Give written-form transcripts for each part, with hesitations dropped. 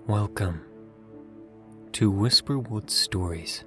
Welcome to Whisperwood Stories.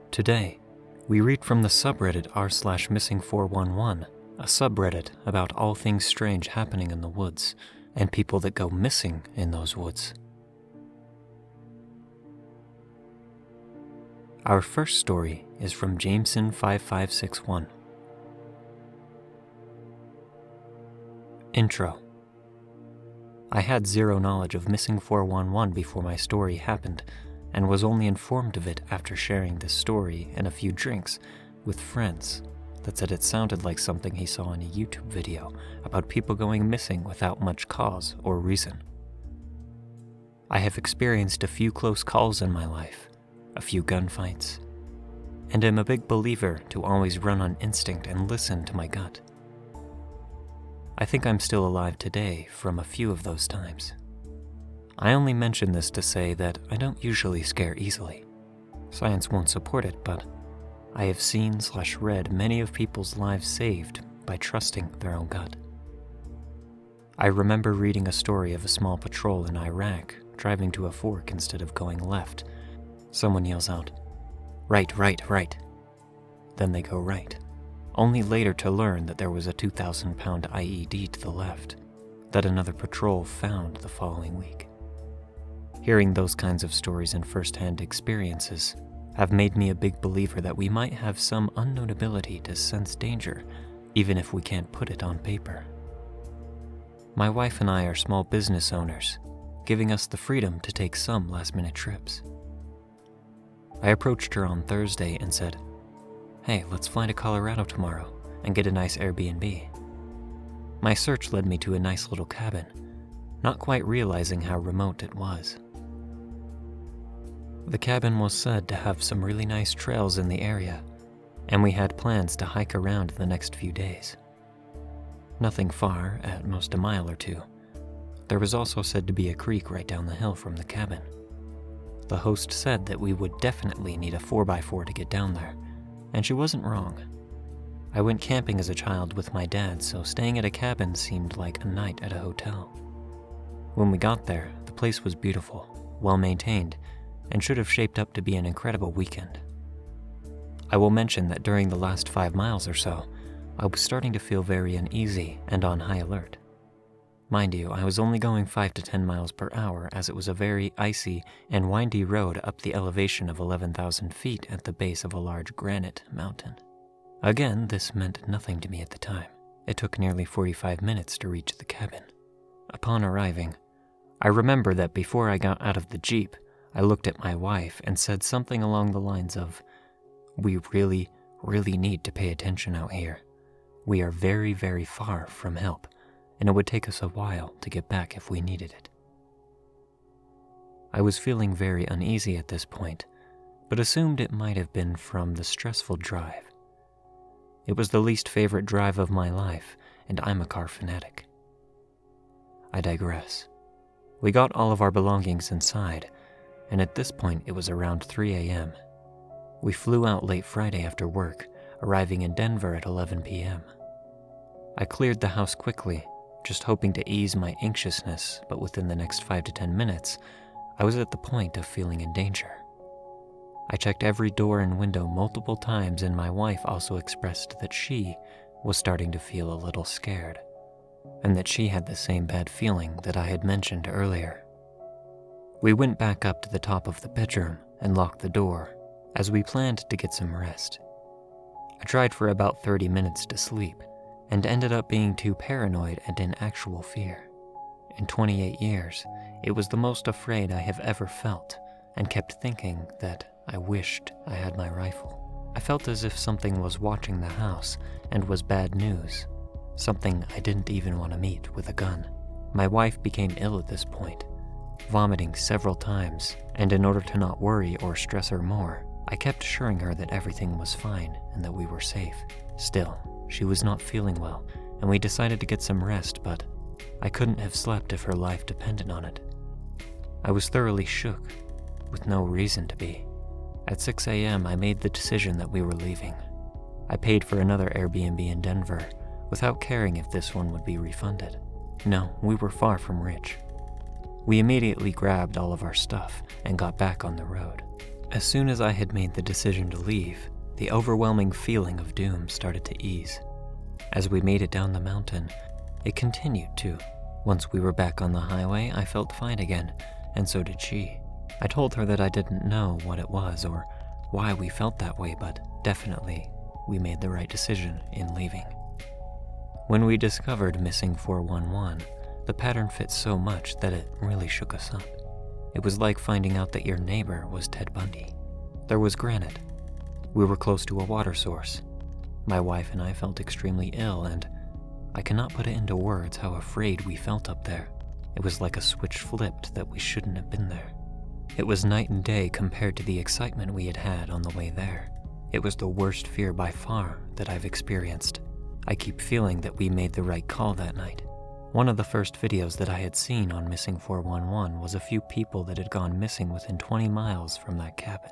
Today, we read from the subreddit r/missing411, a subreddit about all things strange happening in the woods and people that go missing in those woods. Our first story is from Jameson5561. Intro. I had zero knowledge of missing411 before my story happened, and was only informed of it after sharing this story and a few drinks with friends that said it sounded like something he saw in a YouTube video about people going missing without much cause or reason. I have experienced a few close calls in my life, a few gunfights, and am a big believer to always run on instinct and listen to my gut. I think I'm still alive today from a few of those times. I only mention this to say that I don't usually scare easily. Science won't support it, but I have seen/read many of people's lives saved by trusting their own gut. I remember reading a story of a small patrol in Iraq driving to a fork instead of going left. Someone yells out, "Right, right, right." Then they go right, only later to learn that there was a 2,000-pound IED to the left that another patrol found the following week. Hearing those kinds of stories and first-hand experiences have made me a big believer that we might have some unknown ability to sense danger, even if we can't put it on paper. My wife and I are small business owners, giving us the freedom to take some last-minute trips. I approached her on Thursday and said, "Hey, let's fly to Colorado tomorrow and get a nice Airbnb." My search led me to a nice little cabin, not quite realizing how remote it was. The cabin was said to have some really nice trails in the area, and we had plans to hike around the next few days. Nothing far, at most a mile or two. There was also said to be a creek right down the hill from the cabin. The host said that we would definitely need a 4x4 to get down there, and she wasn't wrong. I went camping as a child with my dad, so staying at a cabin seemed like a night at a hotel. When we got there, the place was beautiful, well-maintained, and should have shaped up to be an incredible weekend. I will mention that during the last 5 miles or so, I was starting to feel very uneasy and on high alert. Mind you, I was only going 5 to 10 miles per hour as it was a very icy and windy road up the elevation of 11,000 feet at the base of a large granite mountain. Again, this meant nothing to me at the time. It took nearly 45 minutes to reach the cabin. Upon arriving, I remember that before I got out of the Jeep, I looked at my wife and said something along the lines of, "We really, really need to pay attention out here. We are very, very far from help, and it would take us a while to get back if we needed it." I was feeling very uneasy at this point, but assumed it might have been from the stressful drive. It was the least favorite drive of my life, and I'm a car fanatic. I digress. We got all of our belongings inside, and at this point it was around 3 a.m. We flew out late Friday after work, arriving in Denver at 11 p.m. I cleared the house quickly, just hoping to ease my anxiousness, but within the next 5 to 10 minutes, I was at the point of feeling in danger. I checked every door and window multiple times, and my wife also expressed that she was starting to feel a little scared, and that she had the same bad feeling that I had mentioned earlier. We went back up to the top of the bedroom and locked the door, as we planned to get some rest. I tried for about 30 minutes to sleep, and ended up being too paranoid and in actual fear. In 28 years, it was the most afraid I have ever felt, and kept thinking that I wished I had my rifle. I felt as if something was watching the house and was bad news, something I didn't even want to meet with a gun. My wife became ill at this point, vomiting several times, and in order to not worry or stress her more, I kept assuring her that everything was fine and that we were safe. Still, she was not feeling well, and we decided to get some rest, but I couldn't have slept if her life depended on it. I was thoroughly shook, with no reason to be. At 6 a.m., I made the decision that we were leaving. I paid for another Airbnb in Denver, without caring if this one would be refunded. No, we were far from rich. We immediately grabbed all of our stuff and got back on the road. As soon as I had made the decision to leave, the overwhelming feeling of doom started to ease. As we made it down the mountain, it continued to. Once we were back on the highway, I felt fine again, and so did she. I told her that I didn't know what it was or why we felt that way, but definitely we made the right decision in leaving. When we discovered missing411, the pattern fit so much that it really shook us up. It was like finding out that your neighbor was Ted Bundy. There was granite. We were close to a water source. My wife and I felt extremely ill, and I cannot put it into words how afraid we felt up there. It was like a switch flipped that we shouldn't have been there. It was night and day compared to the excitement we had had on the way there. It was the worst fear by far that I've experienced. I keep feeling that we made the right call that night. One of the first videos that I had seen on missing411 was a few people that had gone missing within 20 miles from that cabin.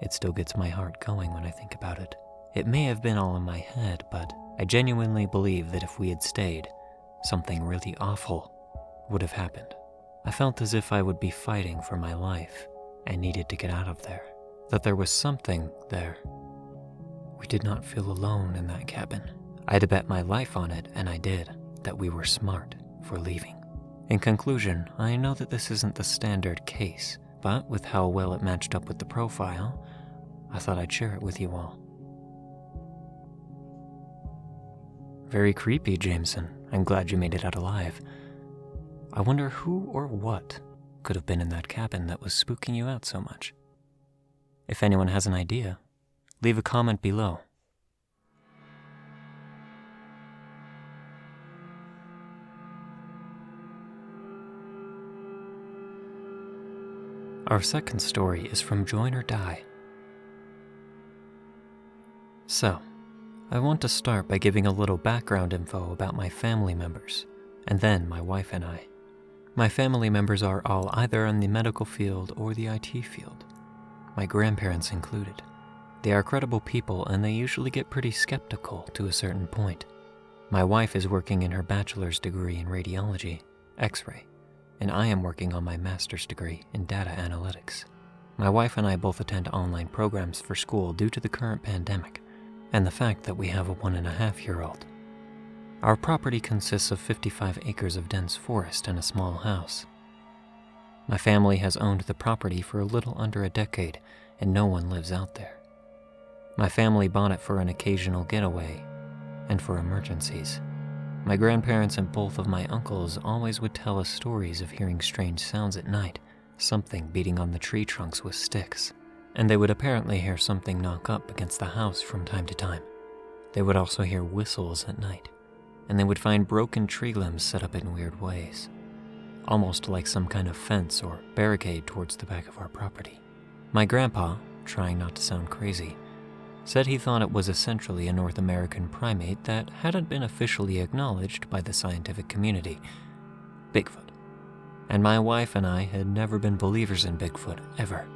It still gets my heart going when I think about it. It may have been all in my head, but I genuinely believe that if we had stayed, something really awful would have happened. I felt as if I would be fighting for my life and needed to get out of there, that there was something there. We did not feel alone in that cabin. I had to bet my life on it, and I did, that we were smart for leaving. In conclusion, I know that this isn't the standard case, but with how well it matched up with the profile, I thought I'd share it with you all. Very creepy, Jameson. I'm glad you made it out alive. I wonder who or what could have been in that cabin that was spooking you out so much. If anyone has an idea, leave a comment below. Our second story is from Join or Die. So, I want to start by giving a little background info about my family members, and then my wife and I. My family members are all either in the medical field or the IT field, my grandparents included. They are credible people, and they usually get pretty skeptical to a certain point. My wife is working in her bachelor's degree in radiology, X-ray, and I am working on my master's degree in data analytics. My wife and I both attend online programs for school due to the current pandemic, and the fact that we have a 1.5-year-old. Our property consists of 55 acres of dense forest and a small house. My family has owned the property for a little under a decade, and no one lives out there. My family bought it for an occasional getaway and for emergencies. My grandparents and both of my uncles always would tell us stories of hearing strange sounds at night, something beating on the tree trunks with sticks, and they would apparently hear something knock up against the house from time to time. They would also hear whistles at night, and they would find broken tree limbs set up in weird ways, almost like some kind of fence or barricade towards the back of our property. My grandpa, trying not to sound crazy, said he thought it was essentially a North American primate that hadn't been officially acknowledged by the scientific community, Bigfoot. And my wife and I had never been believers in Bigfoot, ever.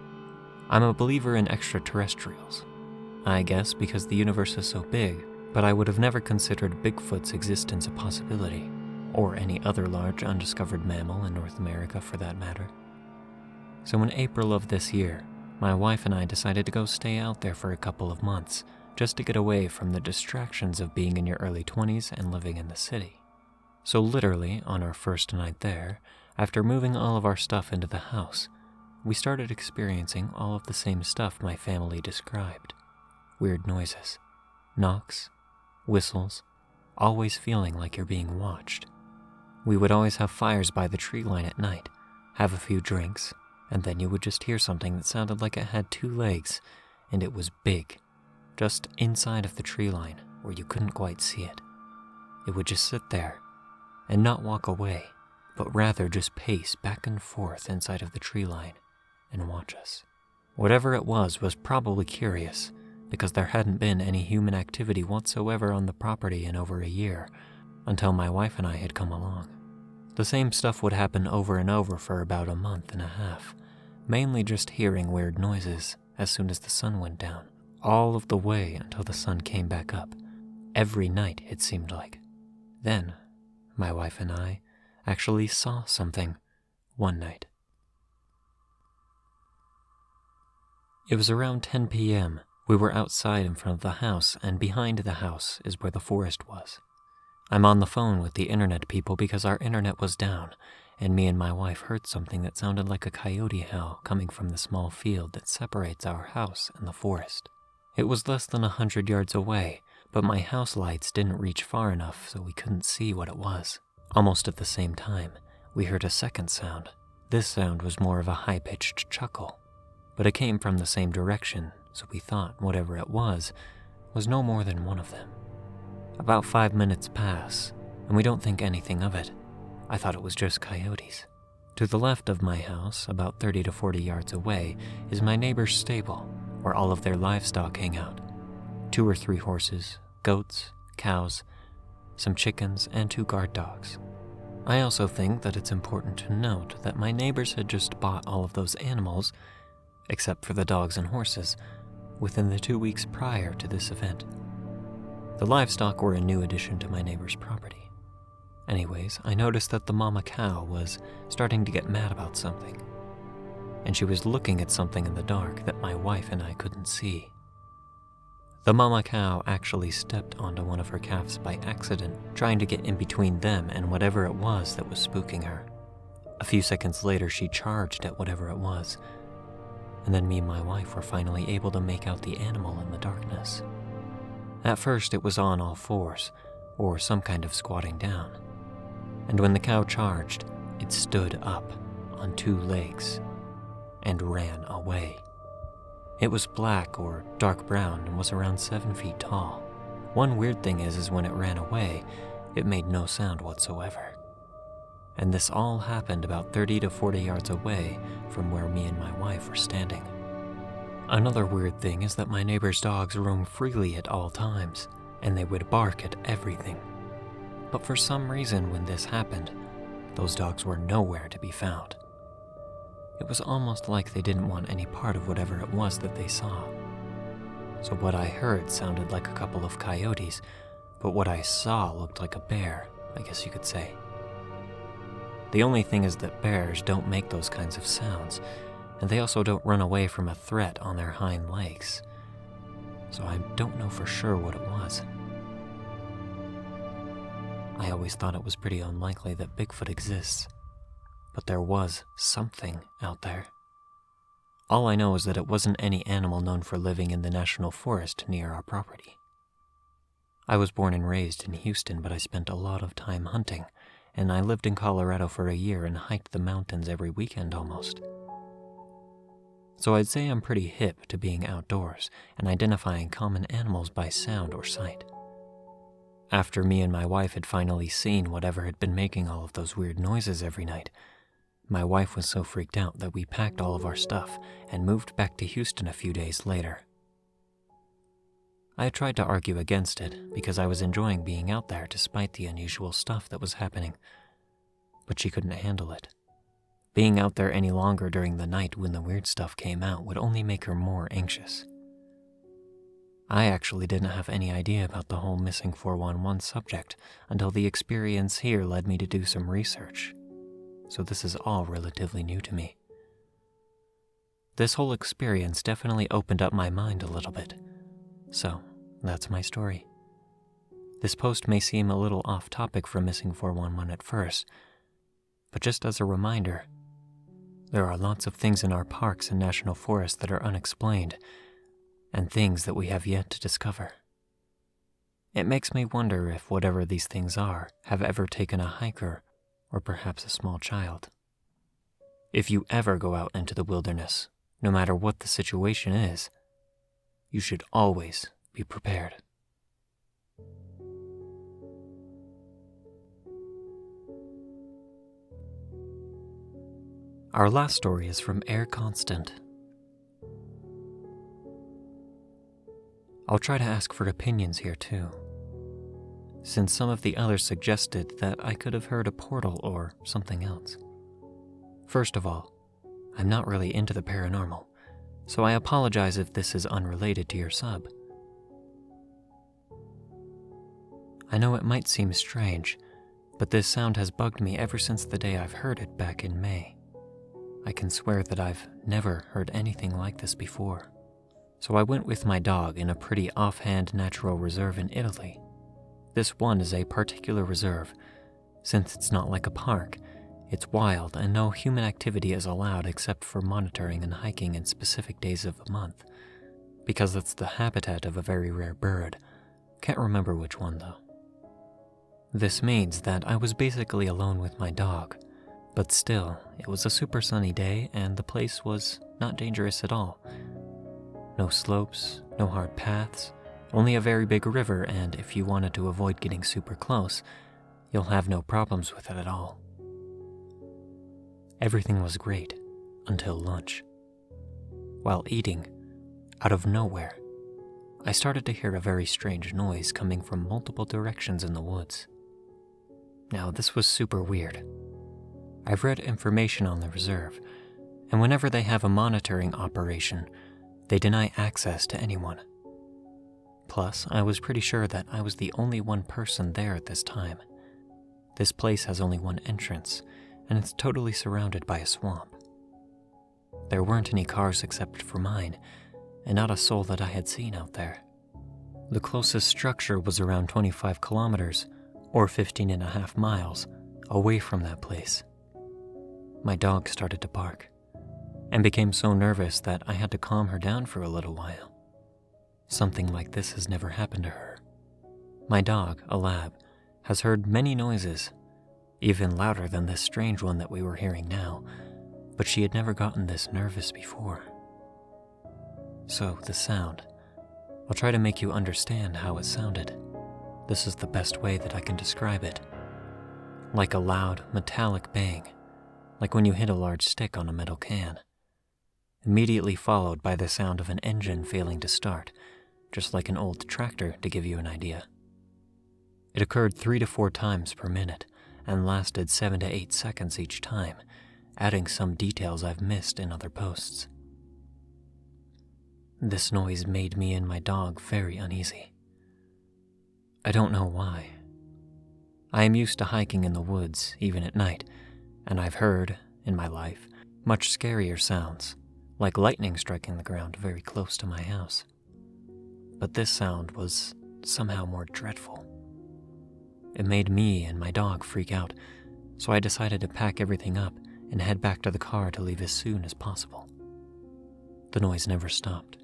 I'm a believer in extraterrestrials, I guess because the universe is so big, but I would have never considered Bigfoot's existence a possibility, or any other large undiscovered mammal in North America for that matter. So in April of this year, my wife and I decided to go stay out there for a couple of months, just to get away from the distractions of being in your early 20s and living in the city. So literally, on our first night there, after moving all of our stuff into the house, we started experiencing all of the same stuff my family described. Weird noises, knocks, whistles, always feeling like you're being watched. We would always have fires by the tree line at night, have a few drinks, and then you would just hear something that sounded like it had 2 legs, and it was big, just inside of the tree line where you couldn't quite see it. It would just sit there and not walk away, but rather just pace back and forth inside of the tree line and watch us. Whatever it was probably curious, because there hadn't been any human activity whatsoever on the property in over a year, until my wife and I had come along. The same stuff would happen over and over for about a month and a half, mainly just hearing weird noises as soon as the sun went down, all of the way until the sun came back up. Every night, it seemed like. Then, my wife and I actually saw something one night. It was around 10 p.m. We were outside in front of the house, and behind the house is where the forest was. I'm on the phone with the internet people because our internet was down, and me and my wife heard something that sounded like a coyote howl coming from the small field that separates our house and the forest. It was less than 100 yards away, but my house lights didn't reach far enough so we couldn't see what it was. Almost at the same time, we heard a second sound. This sound was more of a high-pitched chuckle, but it came from the same direction, so we thought whatever it was no more than one of them. About 5 minutes pass, and we don't think anything of it. I thought it was just coyotes. To the left of my house, about 30 to 40 yards away, is my neighbor's stable, where all of their livestock hang out. 2 or 3 horses, goats, cows, some chickens, and 2 guard dogs. I also think that it's important to note that my neighbors had just bought all of those animals, except for the dogs and horses, within the 2 weeks prior to this event. The livestock were a new addition to my neighbor's property. Anyways, I noticed that the mama cow was starting to get mad about something, and she was looking at something in the dark that my wife and I couldn't see. The mama cow actually stepped onto one of her calves by accident, trying to get in between them and whatever it was that was spooking her. A few seconds later, she charged at whatever it was, and then me and my wife were finally able to make out the animal in the darkness. At first, it was on all fours, or some kind of squatting down, and when the cow charged, it stood up on 2 legs and ran away. It was black or dark brown and was around 7 feet tall. One weird thing is when it ran away, it made no sound whatsoever. And this all happened about 30 to 40 yards away from where me and my wife were standing. Another weird thing is that my neighbor's dogs roam freely at all times, and they would bark at everything. But for some reason when this happened, those dogs were nowhere to be found. It was almost like they didn't want any part of whatever it was that they saw. So what I heard sounded like a couple of coyotes, but what I saw looked like a bear, I guess you could say. The only thing is that bears don't make those kinds of sounds, and they also don't run away from a threat on their hind legs. So I don't know for sure what it was. I always thought it was pretty unlikely that Bigfoot exists, but there was something out there. All I know is that it wasn't any animal known for living in the national forest near our property. I was born and raised in Houston, but I spent a lot of time hunting, and I lived in Colorado for a year and hiked the mountains every weekend almost. So I'd say I'm pretty hip to being outdoors and identifying common animals by sound or sight. After me and my wife had finally seen whatever had been making all of those weird noises every night, my wife was so freaked out that we packed all of our stuff and moved back to Houston a few days later. I tried to argue against it because I was enjoying being out there despite the unusual stuff that was happening, but she couldn't handle it. Being out there any longer during the night when the weird stuff came out would only make her more anxious. I actually didn't have any idea about the whole missing411 subject until the experience here led me to do some research, so this is all relatively new to me. This whole experience definitely opened up my mind a little bit, so that's my story. This post may seem a little off topic from missing411 at first, but just as a reminder, there are lots of things in our parks and national forests that are unexplained, and things that we have yet to discover. It makes me wonder if whatever these things are have ever taken a hiker or perhaps a small child. If you ever go out into the wilderness, no matter what the situation is, you should always be prepared. Our last story is from Air Constant. I'll try to ask for opinions here too, since some of the others suggested that I could have heard a portal or something else. First of all, I'm not really into the paranormal, so I apologize if this is unrelated to your sub. I know it might seem strange, but this sound has bugged me ever since the day I've heard it back in May. I can swear that I've never heard anything like this before. So I went with my dog in a pretty offhand natural reserve in Italy. This one is a particular reserve. Since it's not like a park, it's wild and no human activity is allowed except for monitoring and hiking in specific days of the month, because it's the habitat of a very rare bird. Can't remember which one though. This means that I was basically alone with my dog, but still, it was a super sunny day and the place was not dangerous at all. No slopes, no hard paths, only a very big river, and if you wanted to avoid getting super close, you'll have no problems with it at all. Everything was great until lunch. While eating, out of nowhere, I started to hear a very strange noise coming from multiple directions in the woods. Now, this was super weird. I've read information on the reserve, and whenever they have a monitoring operation, they deny access to anyone. Plus, I was pretty sure that I was the only one person there at this time. This place has only one entrance, and it's totally surrounded by a swamp. There weren't any cars except for mine, and not a soul that I had seen out there. The closest structure was around 25 kilometers, or 15.5 miles, away from that place. My dog started to bark, and became so nervous that I had to calm her down for a little while. Something like this has never happened to her. My dog, a lab, has heard many noises, even louder than this strange one that we were hearing now, but she had never gotten this nervous before. So, the sound. I'll try to make you understand how it sounded. This is the best way that I can describe it. Like a loud, metallic bang, like when you hit a large stick on a metal can. Immediately followed by the sound of an engine failing to start, just like an old tractor to give you an idea. It occurred 3 to 4 times per minute and lasted 7 to 8 seconds each time, adding some details I've missed in other posts. This noise made me and my dog very uneasy. I don't know why. I am used to hiking in the woods, even at night, and I've heard, in my life, much scarier sounds, like lightning striking the ground very close to my house. But this sound was somehow more dreadful. It made me and my dog freak out, so I decided to pack everything up and head back to the car to leave as soon as possible. The noise never stopped.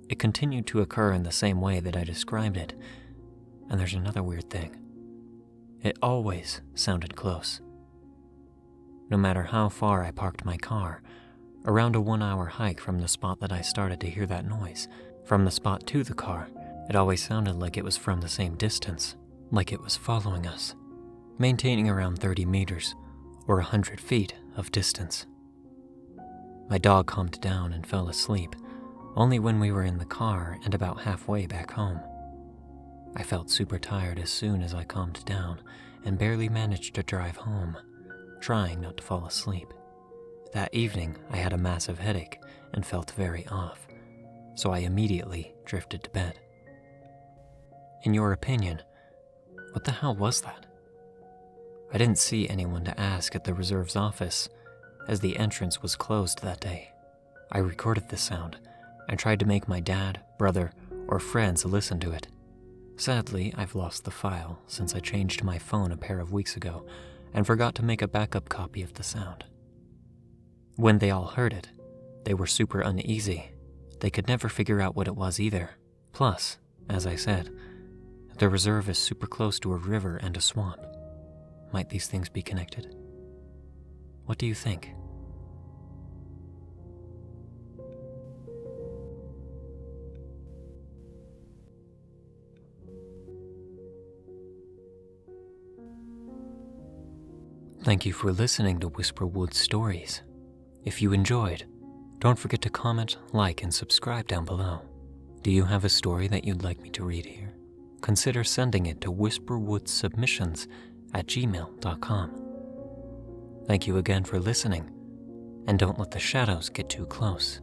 It continued to occur in the same way that I described it, and there's another weird thing. It always sounded close. No matter how far I parked my car, around a 1-hour hike from the spot that I started to hear that noise, from the spot to the car, it always sounded like it was from the same distance, like it was following us, maintaining around 30 meters, or 100 feet of distance. My dog calmed down and fell asleep, only when we were in the car and about halfway back home. I felt super tired as soon as I calmed down and barely managed to drive home, trying not to fall asleep. That evening, I had a massive headache and felt very off, so I immediately drifted to bed. In your opinion, what the hell was that? I didn't see anyone to ask at the reserve's office, as the entrance was closed that day. I recorded the sound and tried to make my dad, brother, or friends listen to it. Sadly, I've lost the file since I changed my phone a pair of weeks ago and forgot to make a backup copy of the sound. When they all heard it, they were super uneasy. They could never figure out what it was either. Plus, as I said, the reserve is super close to a river and a swamp. Might these things be connected? What do you think? Thank you for listening to Whisper Woods Stories. If you enjoyed, don't forget to comment, like, and subscribe down below. Do you have a story that you'd like me to read here? Consider sending it to whisperwoodsubmissions@gmail.com. Thank you again for listening, and don't let the shadows get too close.